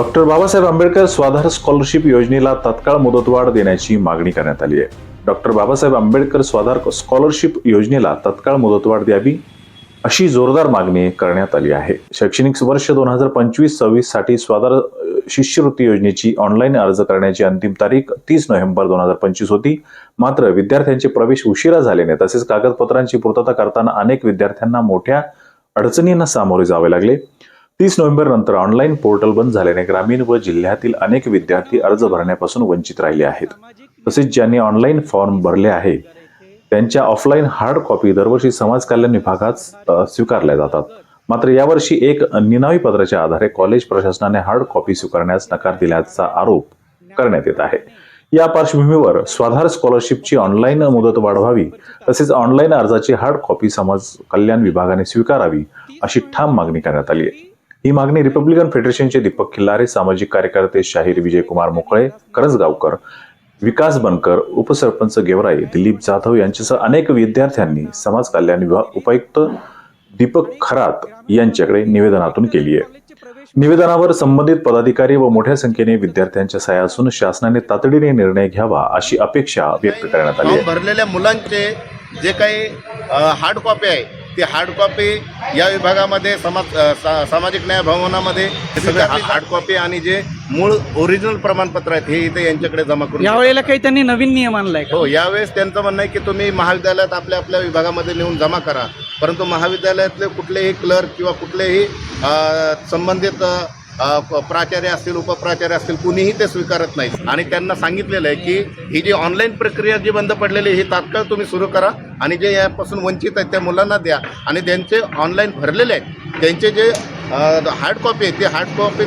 Doctor Babasaheb Ambedkar स्वाधार scholarship योजनेला तत्काळ मुदतवाढ देण्याची मागणी करण्यात आली आहे। डॉक्टर बाबासाहेब आंबेडकर स्वाधार स्कॉलरशिप योजनेला तत्काळ मुदतवाढ द्यावी अशी जोरदार मागणी करण्यात आली आहे। शैक्षणिक वर्ष 2025-26 साठी स्वाधार शिष्यवृत्ती योजनेची ऑनलाईन अर्ज करण्याची अंतिम तारीख 30 नोव्हेंबर 2025 होती। मात्र विद्यार्थ्यांचे प्रवेश उशिरा झाल्याने तसेच कागदपत्रांची पूर्तता करताना अनेक विद्यार्थ्यांना मोठ्या अडचणींना सामोरे जावे लागले। 30 नोव्हेंबर नंतर ऑनलाईन पोर्टल बंद झाल्याने ग्रामीण व जिल्ह्यातील अनेक विद्यार्थी अर्ज भरण्यापासून वंचित राहिले आहेत। तसेच ज्यांनी ऑनलाईन फॉर्म भरले आहे त्यांच्या ऑफलाईन हार्ड कॉपी दरवर्षी समाज कल्याण विभागात स्वीकारल्या जातात। मात्र यावर्षी एक निनावी पत्राच्या आधारे कॉलेज प्रशासनाने हार्ड कॉपी स्वीकारण्यास नकार दिल्याचा आरोप करण्यात येत आहे। या पार्श्वभूमीवर स्वाधार स्कॉलरशिपची ऑनलाईन मुदत वाढवावी तसेच ऑनलाईन अर्जाची हार्ड कॉपी समाज कल्याण विभागाने स्वीकारावी अशी ठाम मागणी करण्यात आली आहे। ही मागणी रिपब्लिकन फेडरेशनचे दीपक खिल्लारे, सामाजिक कार्यकर्ते शाहीर विजयकुमार मोकळे, करंजगावकर, विकास बनकर, उपसरपंच गेवराई, दिलीप जाधव यांच्यासह अनेक विद्यार्थ्यांनी समाज कल्याण विभाग उपायुक्त दीपक खरात यांच्याकडे निवेदनातून केली आहे। निवेदनावर संबंधित पदाधिकारी व मोठ्या संख्येने विद्यार्थ्यांच्या सह्या असून शासनाने तातडीने निर्णय घ्यावा अशी अपेक्षा व्यक्त करण्यात आली आहे। भरलेल्या मुलांचे जे काही हार्ड कॉपी आहे ती हार्ड कॉपी या विभागामध्ये सामाजिक न्याय भवनामध्ये सगळे हार्ड कॉपी आणि जे मूळ ओरिजिनल प्रमाणपत्र आहेत हे इथे यांच्याकडे जमा करून यावेळेला काही त्यांनी नवीन नियम आणलाय का? हो, यावेळेस त्यांचं म्हणणं आहे की तुम्ही महाविद्यालयात आपल्या आपल्या विभागामध्ये नेऊन जमा करा, परंतु महाविद्यालयातले कुठलेही क्लर्क किंवा कुठलेही संबंधित प्राचार्य असतील, उपप्राचार्य असतील, कुणीही ते स्वीकारत नाहीत। आणि त्यांना सांगितलेलं आहे की ही जी ऑनलाईन प्रक्रिया जी बंद पडलेली ही तात्काळ तुम्ही सुरू करा आणि जे यापासून वंचित आहेत त्या मुलांना द्या आणि त्यांचे ऑनलाईन भरलेले आहेत त्यांचे जे हार्ड कॉपी आहे ते हार्ड कॉपी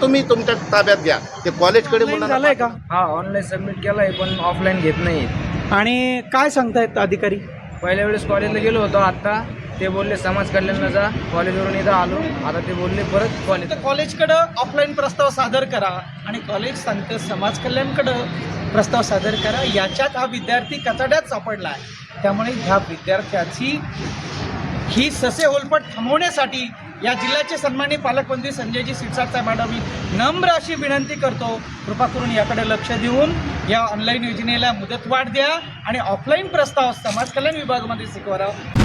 तुम्ही तुमच्या ताब्यात घ्या। ते कॉलेजकडे मुलांना झालंय का? हा, ऑनलाईन सबमिट केलाय पण ऑफलाईन घेत नाही। आणि काय सांगतायत अधिकारी? पहिल्या वेळेस कॉलेजला गेलो होतो, आता ते बोलले समाज कल्याणला जा, कॉलेजवरून इथं आलो, आता ते बोलले परत कॉलेजकडं ऑफलाईन प्रस्ताव सादर करा आणि कॉलेज सांगतं समाज कल्याणकडं प्रस्ताव सादर करा। याच्यात हा विद्यार्थी कचाड्यात सापडला आहे। त्यामुळे ह्या विद्यार्थ्याची ही ससे होलपट थांबवण्यासाठी या जिल्ह्याचे सन्माननीय पालकमंत्री संजयजी शिरसाट मॅडम मी नम्र अशी विनंती करतो, कृपा करून याकडे लक्ष देऊन या ऑनलाईन योजनेला मुदतवाढ द्या आणि ऑफलाईन प्रस्ताव समाज कल्याण विभागामध्ये स्वीकारावा।